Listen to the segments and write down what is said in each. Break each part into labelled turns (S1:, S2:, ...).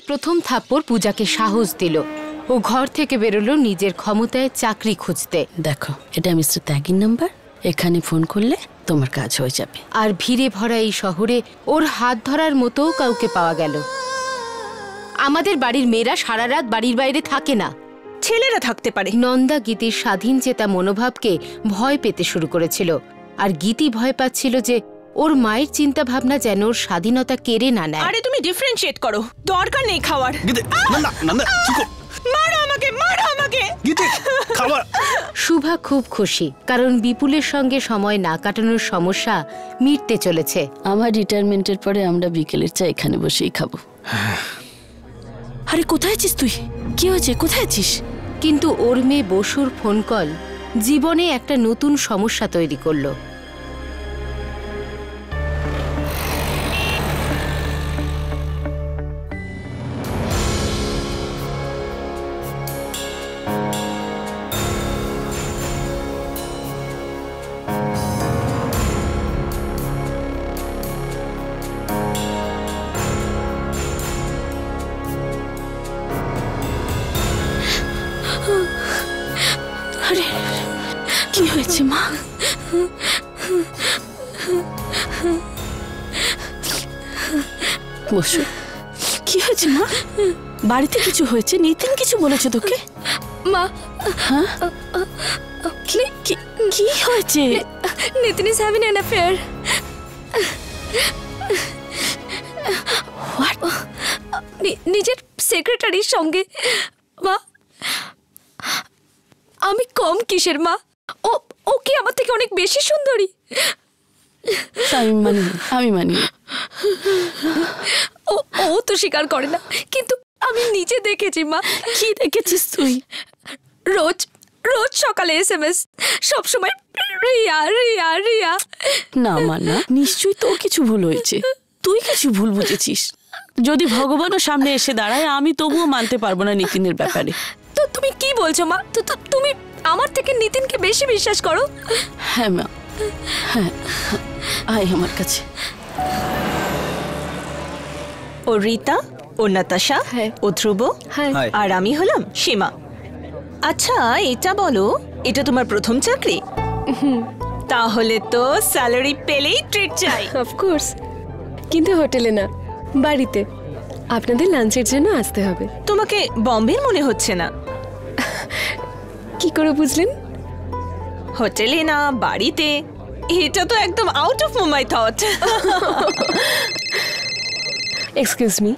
S1: প্রথম থাপ্পড় পূজাকে সাহস দিল। ও ঘর থেকে বেরোলো নিজের ক্ষমতায় চাকরি খুঁজতে।
S2: দেখো, এটা মিস্টার ত্যাগীর নাম্বার, এখানে ফোন করলে তোমার কাজ হয়ে যাবে।
S1: আর ভিড়ে ভরা এই শহরে ওর হাত ধরার মতো কাউকে পাওয়া গেল। আমাদের বাড়ির মেয়েরা সারা রাত বাড়ির বাইরে থাকে না,
S3: ছেলেরা থাকতে পারে।
S1: নন্দা গীতির স্বাধীন চেতা মনোভাবকে ভয় পেতে শুরু করেছিল, আর গীতি ভয় পাচ্ছিল যে ওর মায়ের চিন্তা ভাবনা যেন ওর স্বাধীনতা কেড়ে না নেয়।
S3: আরে তুমি ডিফারেন্সিয়েট করো, দরকার নেই খাওয়ার। মারো আমাকে, মারো আমাকে।
S1: শুভা খুব খুশি, কারণ বিপুলের সঙ্গে সময় না কাটানোর সমস্যা মিটতে চলেছে।
S2: আমার রিটায়ারমেন্টের পরে আমরা বিকেলের চা এখানে বসেই খাবো। আরে কোথায় আছিস তুই? কি হয়েছে, কোথায় আছিস?
S1: কিন্তু ওর মেয়ে বসুর ফোন কল জীবনে একটা নতুন সমস্যা তৈরি করলো।
S2: আরে কি হয়েছে মা? বসু, কি হয়েছে মা? বাড়িতে কিছু হয়েছে? নিতিন কিছু বলেছে তোকে?
S4: মা,
S2: হ্যাঁ, কি হয়েছে?
S4: Nitin is having an affair. নিজের সেক্রেটারির সঙ্গে। মা, আমি কম কিসের মা? ও কি আমার থেকে অনেক বেশি সুন্দরী?
S2: আমি মানি।
S4: ও তো স্বীকার করে না, কিন্তু আমি নিজে দেখেছি মা।
S2: কি দেখেছিস তুই?
S4: রোজ সকালে SMS, সবসময় রিয়া রিয়া রিয়া।
S2: না মা, না, নিশ্চয়ই তোর কিছু ভুল হয়েছে, তুই কিছু ভুল বুঝেছিস। যদি ভগবানও সামনে এসে দাঁড়ায়, আমি তবুও মানতে পারবো না নিতিনের ব্যাপারে।
S4: তো তুমি কি বলছো মা? তুমি আমার থেকে নিতিনকে বেশি বিশ্বাস করো?
S2: হ্যাঁ মা, হ্যাঁ, আয় আমার কাছে।
S3: ও রীতা, ও নাতাশা, ও ধ্রুব, আর আমি হলাম সীমা। আচ্ছা, এটা বলো, এটা তোমার প্রথম চাকরি? তাহলে তো স্যালারি পেলেই ট্রিট চাই।
S5: অফকোর্স, কিন্তু হোটেলে না, বাড়িতে। আপনাদের লাঞ্চের জন্য আসতে হবে।
S3: তোমাকে বম্বের মনে হচ্ছে না।
S5: কি করে বুঝলেন?
S3: হোটেলে না, বাড়িতে। এটা তো একদম out of my thought.
S5: Excuse me.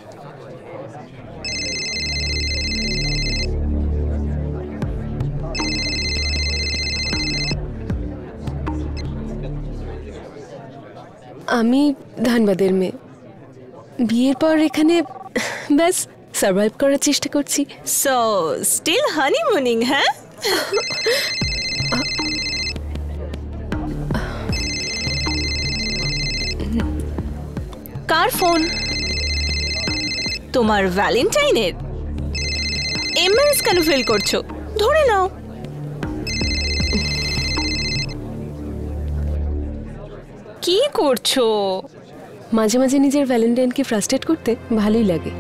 S5: আমি ধানবাদের মেয়ে, বিয়ের পর এখানে ব্যাস সার্ভাইভ করার চেষ্টা করছি।
S3: So still honeymooning? হ্যাঁ, কার ফোন? তোমার ভ্যালেন্টাইনের? এমএস কেন ফিল করছো? ধরে নাও। কি করছো?
S5: মাঝে মাঝে নিজের ভ্যালেন্টাইনকে ফ্রাস্ট্রেট করতে ভালোই লাগে।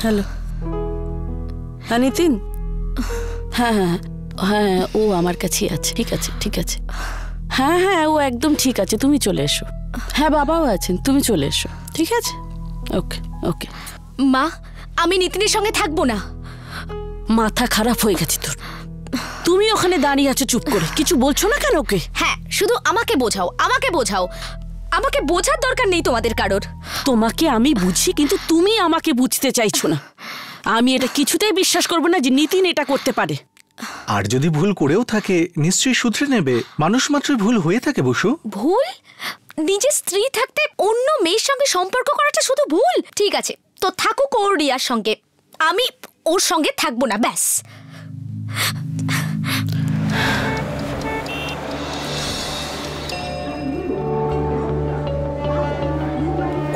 S2: হ্যালো, হ্যাঁ নিতিন। হ্যাঁ হ্যাঁ হ্যাঁ, ও আমার কাছেই আছে। ঠিক আছে, ঠিক আছে। হ্যাঁ হ্যাঁ, ও একদম ঠিক আছে, তুমি চলে এসো। হ্যাঁ, বাবাও আছেন, তুমি চলে এসো। ঠিক আছে, ওকে ওকে।
S4: মা, আমি নিতিনের সঙ্গে থাকবো না।
S2: মাথা খারাপ হয়ে গেছে তোর? তুমি ওখানে দাঁড়িয়ে আছো চুপ করে, কিছু বলছো না কেন ওকে?
S4: হ্যাঁ, শুধু আমাকে বোঝাও, আমাকে বোঝাও। আমাকে বোঝার দরকার নেই তোমাদের কারোর।
S2: তোমাকে আমি বুঝি, কিন্তু তুমি আমাকে বুঝতে চাইছো না। আমি এটা কিছুতেই বিশ্বাস করবো না যে নিতিন এটা করতে পারে।
S6: আর যদি ভুল করেও থাকে নিশ্চয়ই শুধরে নেবে। মানুষ মাত্রই ভুল হয়ে থাকে বসু।
S4: ভুল? নিজের স্ত্রী থাকতে অন্য মেয়ের সঙ্গে সম্পর্ক করাটা শুধু ভুল? ঠিক আছে, তো থাকুক ওর রিয়ার সঙ্গে, আমি ওর সঙ্গে থাকবো না, ব্যাস।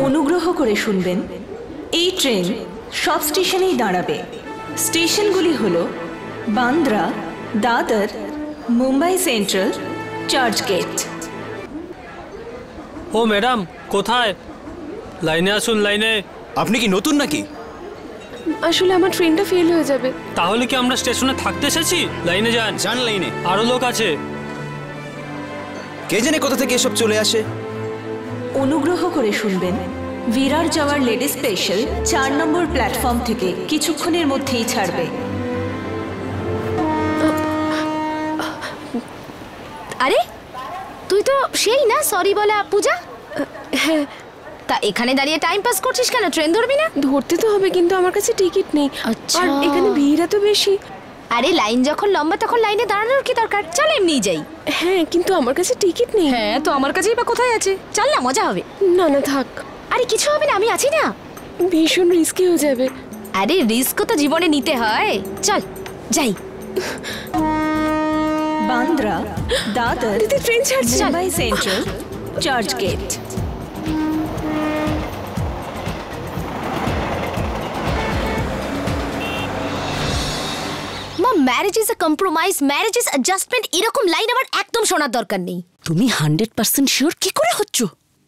S3: অনুগ্রহ করে শুনবেন, এই ট্রেন সব স্টেশনেই দাঁড়াবে। স্টেশনগুলি হলো বান্দ্রা, দাদর, মুম্বাই সেন্ট্রাল, চার্চগেট।
S7: ও ম্যাডাম, কোথায়? লাইনে আসুন, লাইনে।
S8: আপনি কি নতুন নাকি?
S5: আসলে আমার ট্রেনটা ফেল হয়ে যাবে।
S7: তাহলে কি আমরা স্টেশনে থাকতে এসেছি? লাইনে যান।
S8: যান লাইনে।
S7: আরো লোক আছে।
S8: কে জানে কোথা থেকে এসব চলে আসে।
S3: অনুগ্রহ করে শুনবেন, ভিরার যাওয়ার লেডি স্পেশাল 4 নম্বর প্ল্যাটফর্ম থেকে কিছুক্ষণের মধ্যেই ছাড়বে।
S4: আরে তুই তো সেই না সরি বলা পূজা?
S5: হ্যাঁ।
S4: তা এখানে দাঁড়িয়ে টাইম পাস করছিস কেন? ট্রেন ধরবি না?
S5: ধরতে তো হবে, কিন্তু আমার কাছে টিকিট নেই।
S4: আচ্ছা।
S5: আর এখানে ভিড় এত বেশি।
S4: আরে লাইন যখন লম্বা তখন লাইনে দাঁড়ানোর কি দরকার? চল এমনিই যাই।
S5: হ্যাঁ, কিন্তু আমার কাছে টিকিট নেই।
S4: হ্যাঁ, তো আমার কাছেই বা কোথায় আছে? চল না, মজা হবে।
S5: না না থাক।
S4: আরে কিছু হবে না, আমি আছি না।
S5: ভীষণ রিস্কি হয়ে যাবে।
S4: আরে রিস্ক তো জীবনে নিতে হয়। চল যাই।
S3: বান্দ্রা, দাদর,
S5: ট্রেন ছাড়ছে।
S3: Mumbai Central, Churchgate.
S4: মা, marriage is a compromise, marriage is adjustment, এরকম লাইন আমার একদম শোনার দরকার নেই।
S2: তুমি 100% শিওর কি করে হচ্ছ?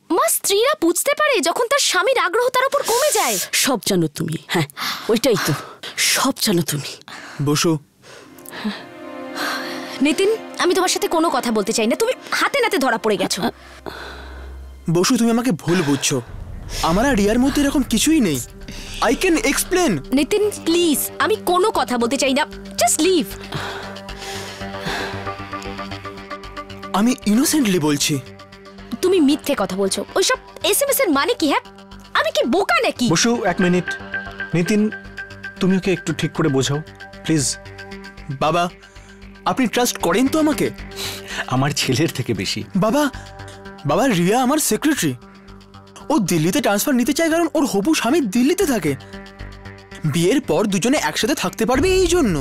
S4: মা, স্ত্রীরা বুঝতে পারে যখন তার স্বামীর আগ্রহ তার উপর কমে যায়।
S2: সব জানো তুমি। হ্যাঁ, ওইটাই তো, সব জানো তুমি।
S8: বসো।
S4: নিতিন, আমি তোমার সাথে কোনো কথা বলতে চাই না। তুমি হাতে নাতে ধরা পড়ে গেছো।
S8: বসু, তুমি আমাকে ভুল বুঝছো। আমার আর রিয়ার মধ্যে এরকম কিছুই নেই। I can explain.
S4: Nitin please, আমি কোনো কথা বলতে চাই না, জাস্ট লিভ।
S8: আমি ইনোসেন্টলি বলছি।
S4: তুমি মিথ্যে কথা বলছো। ওইসব এসএমএস এর মানে কি? হ্যাঁ, আমি কি বোকা নাকি?
S6: বসু, 1 মিনিট। নিতিন, তুমি ওকে একটু ঠিক করে বোঝাও প্লিজ।
S8: বাবা, আপনি ট্রাস্ট করেন তো আমাকে?
S6: আমার ছেলের থেকে বেশি।
S8: বাবা, বাবা রিয়া আমার সেক্রেটারি। ও দিল্লিতে ট্রান্সফার নিতে চায় কারণ ওর হবু স্বামী দিল্লিতে থাকে। বিয়ের পর দুজনে একসাথে থাকতে পারবে এই জন্য।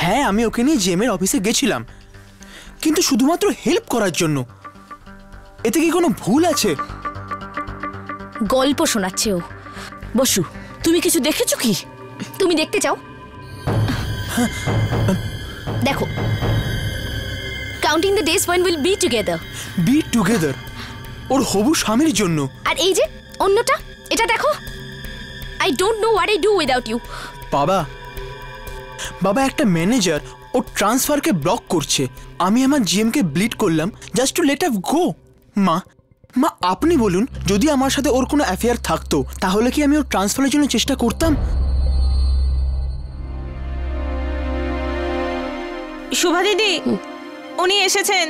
S8: হ্যাঁ, আমি ওকে নিয়ে জেমের অফিসে গেছিলাম, কিন্তু শুধুমাত্র হেল্প করার জন্য। এতে কি কোনো ভুল আছে?
S4: গল্প শোনাচ্ছে ও।
S2: বসু, তুমি কিছু দেখেছো কি?
S4: তুমি দেখতে চাও? দেখো, counting the days when we'll be together.
S8: Be together ওর হবু স্বামীর জন্য।
S4: আর এই যে অন্যটা, এটা দেখো, I don't know what I do without you.
S8: বাবা, বাবা একটা ম্যানেজার ওর ট্রান্সফারকে ব্লক করছে। আমি আমার জিএমকে ব্লিড করলাম জাস্ট টু লেট আপ গো। মা, মা আপনি বলুন, যদি আমার সাথে ওর কোনো অ্যাফেয়ার থাকতো তাহলে কি আমি ওর ট্রান্সফারের জন্য চেষ্টা করতাম?
S3: শুভা দিদি, উনি এসেছেন।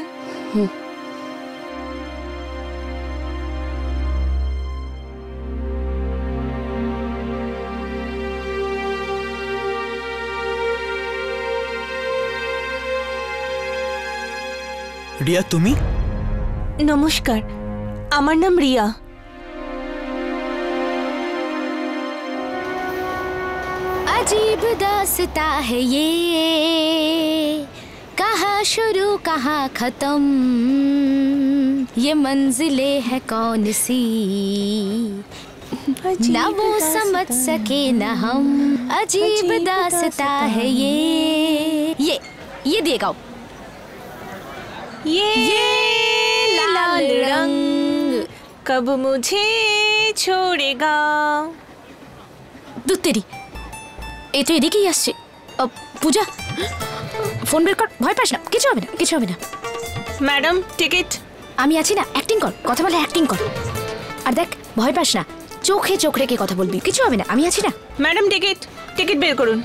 S8: রিয়া, তুমি?
S3: নমস্কার, আমার নাম রিয়া।
S4: अजीब दास्ता है ये, कहाँ शुरू कहाँ खत्म, ये मंजिलें है कौन सी, ना वो समझ सके ना हम, अजीब दास्ता है ये दिए गाओ।
S3: ये लाल रंग कब मुझे छोड़ेगा।
S4: দুধ তেরি, এই তো এদিকেই আসছে। পূজা, ফোন বের কর। ভয় পাস না, কিছু হবে না, কিছু হবে না।
S3: Madam, ticket.
S4: আমি আছি না, অ্যাক্টিং কর, কথা বলে অ্যাক্টিং কর। আর দেখ, ভয় পাস না, চোখে চোখ রেখে কথা বলবি, কিছু হবে না, আমি আছি না।
S3: ম্যাডাম, টিকিট, টিকিট বের করুন।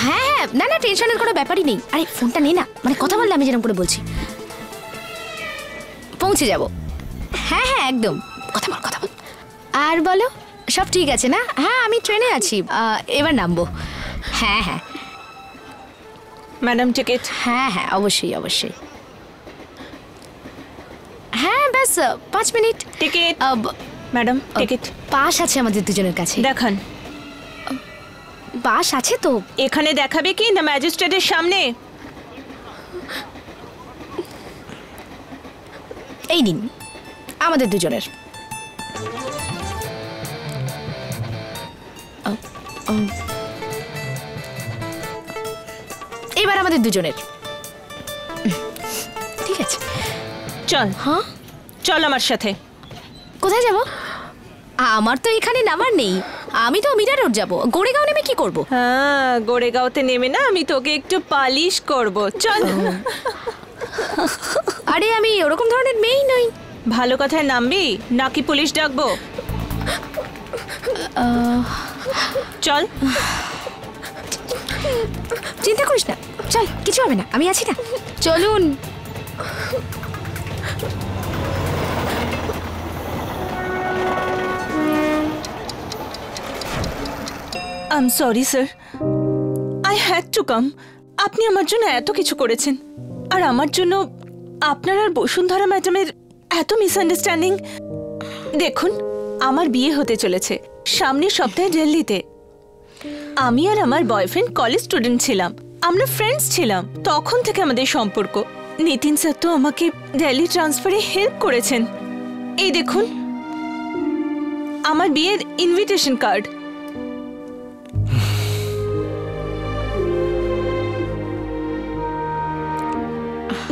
S4: হ্যাঁ হ্যাঁ, না না, টেনশনের কোনো ব্যাপারই নেই। আরে ফোনটা নে না, মানে কথা বললে আমি যেরকম করে বলছি। পৌঁছে যাব। হ্যাঁ হ্যাঁ, একদম, কথা বল, কথা বল। আর বলো, সব ঠিক আছে না? হ্যাঁ, আমি ট্রেনে আছি, এবার নামবো। হ্যাঁ হ্যাঁ
S3: ম্যাডাম, টিকিট।
S4: হ্যাঁ হ্যাঁ, অবশ্যই অবশ্যই। হ্যাঁ, ব্যাস 5 minute.
S3: Ticket. Madam, ticket.
S4: Pass আছে আমাদের দুজনের কাছে।
S3: দেখান।
S4: পাস আছে তো।
S3: এখানে দেখাবে কি না ম্যাজিস্ট্রেটের সামনে?
S4: এই নিন, আমাদের দুজনের। এবার আমাদের দুজনের। ঠিক আছে,
S3: চল।
S4: হ্যাঁ
S3: চল আমার সাথে।
S4: কোথায় যাব? আমার তো এখানে নামার নেই, আমি তো মিরা রোড যাব। গোড়েগাঁও নেমে কি করব?
S3: হ্যাঁ, গোড়েগাঁওতে নেমে না আমি তোকে একটু পালিশ করব, চল।
S4: আরে আমি ওরকম ধরনের মেয়েই নই।
S3: ভালো কথায় নামবি নাকি পুলিশ ডাকবো? চল।
S4: চিন্তা করিস না, চল, কিছু হবে না, আমি আছি না। চলুন।
S3: I am sorry sir, I had to come. আপনি আমার জন্য এত কিছু করেছেন, আর আমার জন্য আপনার আর বসুন্ধরা ম্যাডামের এত মিসআন্ডারস্ট্যান্ডিং। দেখুন, আমার বিয়ে হতে চলেছে সামনের সপ্তাহে দিল্লিতে। আমি আর আমার বয়ফ্রেন্ড কলেজ স্টুডেন্ট ছিলাম, আমরা ফ্রেন্ডস ছিলাম, তখন থেকে আমাদের সম্পর্ক। নিতিন স্যার তো আমাকে দিল্লি ট্রান্সফারে হেল্প করেছেন। এই দেখুন আমার বিয়ের ইনভিটেশন কার্ড।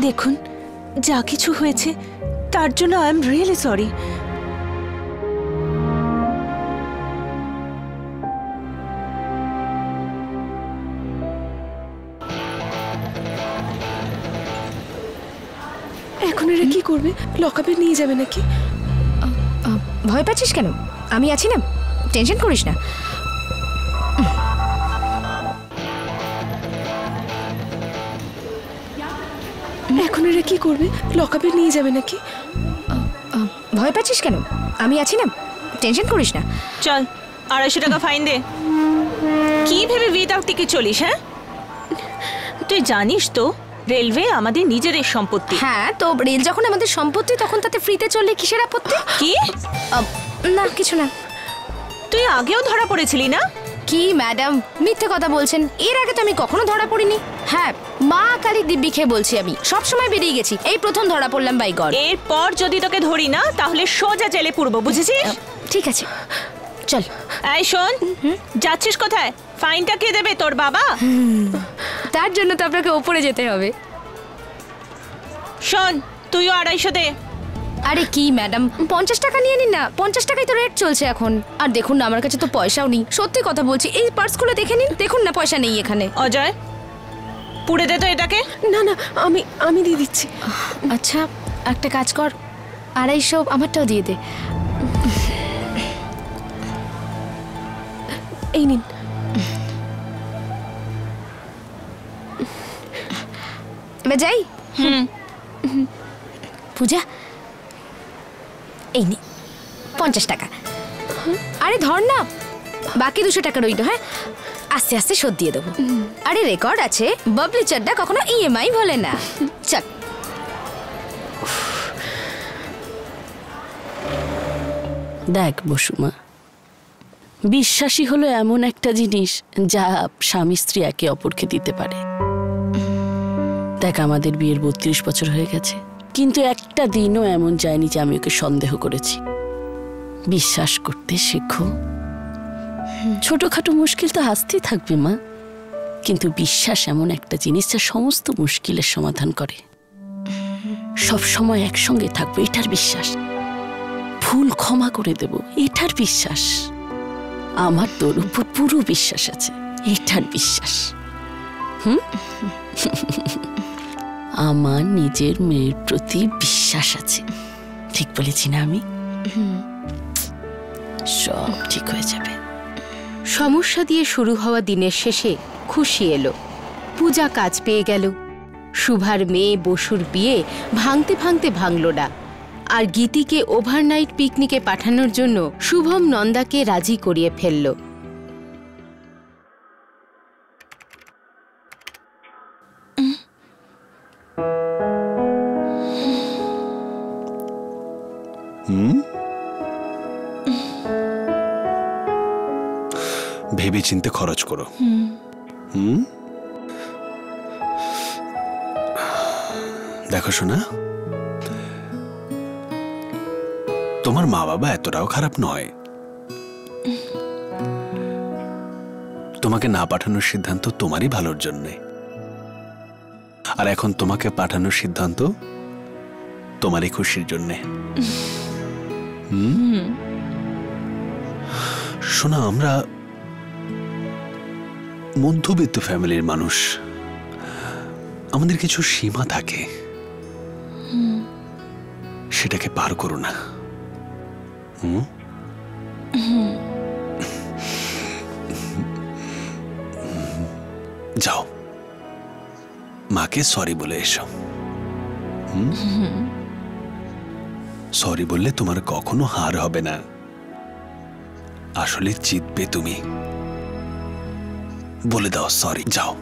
S3: দেখুন, যা কিছু হয়েছে তার জন্য আই এম রিয়েলি সরি।
S5: এখন এরা কি করবে? লকআপে নিয়ে যাবে নাকি?
S4: ভয় পাচ্ছিস কেন? আমি আছি না, টেনশন করিস না।
S5: এখন এরা কি করবে? লকআপে নিয়ে যাবে নাকি?
S4: ভয় পাচ্ছিস কেন? আমি আছি না, টেনশন করিস না।
S3: চল, 250 টাকা ফাইন দে। কি ভেবে উইদাউট টিকিট চলিস? হ্যাঁ, তুই জানিস তো রেলওয়ে আমাদের নিজেদের সম্পত্তি।
S4: হ্যাঁ, তো রেল যখন আমাদের সম্পত্তি তখন তাতে ফ্রিতে চললে কিসের আপত্তি?
S3: কি?
S4: না, কিছু না।
S3: তুই আগেও ধরা পড়েছিলি না?
S4: কি ম্যাডাম, মিথ্যে কথা বলছেন। এর আগে তো আমি কখনো ধরা পড়িনি। হ্যাঁ, মা কালী দিব্যি খেয়ে বলছি, আমি সব সময় বেরিয়ে গেছি, এই প্রথম ধরা পড়লাম বাই গড।
S3: এরপর যদি তোকে ধরি না তাহলে সোজা জেলে পুরবো, বুঝেছিস?
S4: ঠিক আছে, চল।
S3: এই শোন, যাচ্ছিস কোথায়? ফাইনটা কে দেবে? তোর বাবা?
S4: তার জন্য তো আপনাকে ওপরে যেতে হবে।
S3: শোন, তুইও 250 দে।
S4: আরে কি ম্যাডাম, 50 টাকা নিয়ে নিন না, 50 টাকাই তো রেট চলছে এখন। আর দেখুন না, আমার কাছে তো পয়সাও নেই, সত্যি কথা বলছি। এই পার্স খুলে দেখে নিন, দেখুন না পয়সা নেই এখানে।
S3: অজয়, পুড়ে দে তো এটাকে।
S5: না না, আমি দিয়ে দিচ্ছি।
S4: আচ্ছা, একটা কাজ কর, 250 আমারটাও দিয়ে দে।
S5: এই নিন।
S4: এবার যাই। পূজা, এই নে 50 টাকা। আরে ধর না, বাকি 200 টাকা রইল। হ্যাঁ, আস্তে আস্তে শোধ দিয়ে দেবো। আরে রেকর্ড আছে, বাবলি চাড্ডা কখনো ইএমআই বলে না। চল।
S2: দেখ বসুমা, বিশ্বাসী হলো এমন একটা জিনিস যা স্বামী স্ত্রী একে অপরকে দিতে পারে। দেখ, আমাদের বিয়ের 32 বছর হয়ে গেছে, কিন্তু একটা দিনও এমন যায়নি যে আমি ওকে সন্দেহ করেছি। বিশ্বাস করতে শেখো। ছোটখাটো মুশকিল তো আসতেই থাকবে মা, কিন্তু বিশ্বাস এমন একটা জিনিস যা সমস্ত মুশকিলের সমাধান করে। সব সময় একসঙ্গে থাকবো, এটার বিশ্বাস। ভুল ক্ষমা করে দেব, এটার বিশ্বাস। আমার তোর উপর পুরো বিশ্বাস আছে, এটার বিশ্বাস। আমার নিজের মেয়ের প্রতি বিশ্বাস আছে। ঠিক বলেছি না আমি? সব ঠিক হয়ে যাবে।
S1: সমস্যা দিয়ে শুরু হওয়া দিনের শেষে খুশি এলো। পূজা কাজ পেয়ে গেল। শুভার মেয়ে বসুর বিয়ে ভাঙতে ভাঙতে ভাঙল না। আর গীতিকে ওভারনাইট পিকনিকে পাঠানোর জন্য শুভম নন্দাকে রাজি করিয়ে ফেলল।
S9: ভেবে চিন্তে খরচ করো। দেখো শোনা, তোমার মা বাবা এতটাও খারাপ নয়। তোমাকে না পাঠানোর সিদ্ধান্ত তোমারই ভালোর জন্যে। আর এখন তোমাকে পাঠানোর সিদ্ধান্ত তোমারই খুশির জন্যে। শোনা, আমরা মধ্যবিত্ত ফ্যামিলির মানুষ, আমাদের কিছু সীমা থাকে, সেটাকে পার করো না। যাও, মাকে সরি বলে এসো। সরি বললে তোমার কখনো হার হবে না, আসলে জিতবে তুমি। বলে দাও সরি, যাও।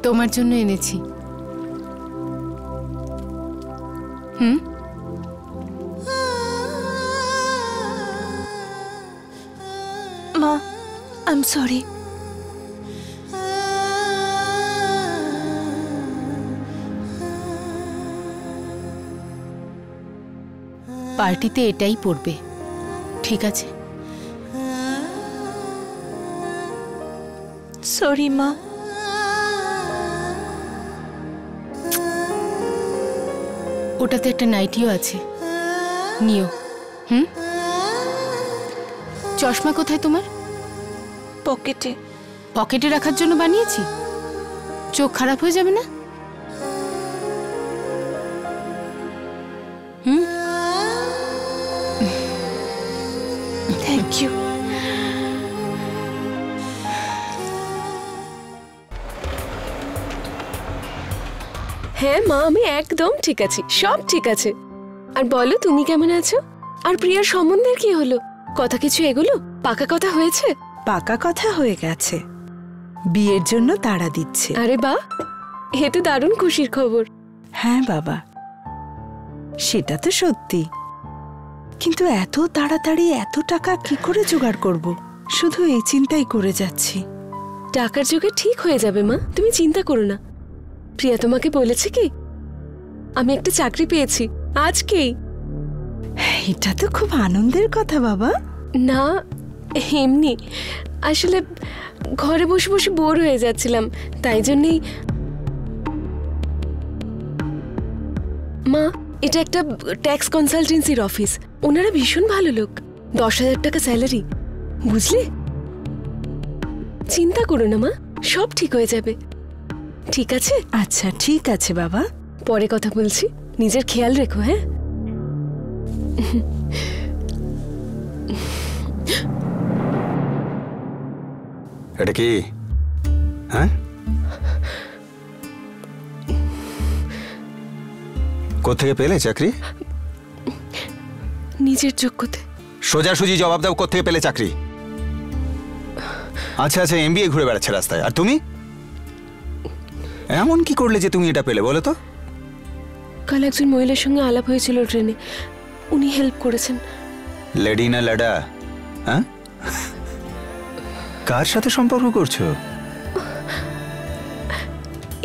S1: তোমার জন্য এনেছি।
S3: মা, আই এম সরি।
S1: পার্টিতে এটাই পরবে, ঠিক আছে?
S3: সরি মা।
S1: ওটাতে একটা নাইটিও আছে, নিও। চশমা কোথায় তোমার?
S3: পকেটে।
S1: পকেটে রাখার জন্য বানিয়েছি? চোখ খারাপ হয়ে যাবে না?
S3: Thank you.
S5: হ্যাঁ মা, আমি একদম ঠিক আছি, সব ঠিক আছে। আর বলো, তুমি কেমন আছো? আর প্রিয়ার সম্বন্ধের কি হলো? কথা কিছু এগুলো পাকা কথা হয়েছে?
S10: পাকা কথা হয়ে গেছে, বিয়ের জন্য তাড়া দিচ্ছে।
S5: আরে বাহ, এ তো দারুণ খুশির খবর।
S10: হ্যাঁ বাবা, সেটা তো সত্যি, কিন্তু এত তাড়াতাড়ি এত টাকা কি করে জোগাড় করব? শুধু এই চিন্তাই করে যাচ্ছি।
S5: টাকার জোগাড় ঠিক হয়ে যাবে মা, তুমি চিন্তা করো না। প্রিয়া তোমাকে বলেছে কি আমি একটা চাকরি পেয়েছি আজকেই?
S10: এটা তো খুব আনন্দের কথা বাবা।
S5: না, এমনি আসলে ঘরে বসে বসে বোর হয়ে যাচ্ছিলাম, তাই জন্যই। মা, এটা একটা ট্যাক্স কনসালটেন্সির অফিস, ওনারা ভীষণ ভালো লোক, 10,000 টাকা স্যালারি, বুঝলে? চিন্তা করো না মা, সব ঠিক হয়ে যাবে। ঠিক আছে?
S10: আচ্ছা ঠিক আছে বাবা,
S5: পরে কথা বলছি, নিজের খেয়াল রেখো। হ্যাঁ,
S9: এটা কি? হ্যাঁ, কোত্থেকে পেলে চাকরি?
S5: নিজের যোগ্যতে।
S9: সোজাসুজি জবাব দাও, কোত্থেকে পেলে চাকরি? আচ্ছা আচ্ছা, এমবিএ ঘুরে বেড়াচ্ছে রাস্তায়, আর তুমি এমন কি করলে যে তুমি এটা পেলে, বলো তো?
S5: কাল একজন মহিলার সঙ্গে আলাপ হয়েছিল ট্রেনে, উনি হেল্প করেছেন।
S9: লেডি না ল্যাডা? হ্যাঁ, কার সাথে সম্পর্ক করছো?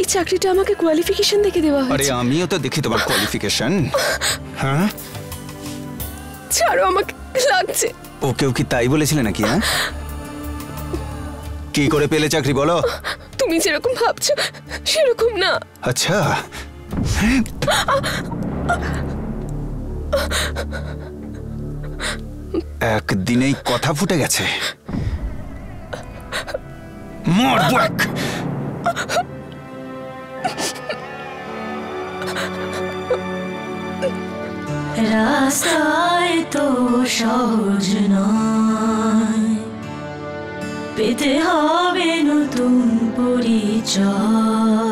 S5: এই চাকরিটা আমাকে কোয়ালিফিকেশন দেখে দেওয়া হয়েছে।
S9: আরে আমিও তো দেখি তোমার কোয়ালিফিকেশন। হ্যাঁ,
S5: ছাড়ো, আমাকে লাগছে।
S9: ওকেও কি তাই বলেছিলে নাকি? হ্যাঁ, কি করে পেলে চাকরি বলো?
S5: তুমি যেরকম ভাবছো সেরকম না।
S9: আচ্ছা, একদিনেই কথা ফুটে গেছে।
S11: রাস্তায় তো সহজ নয়, পেতে হবে নতুন পরিচয়।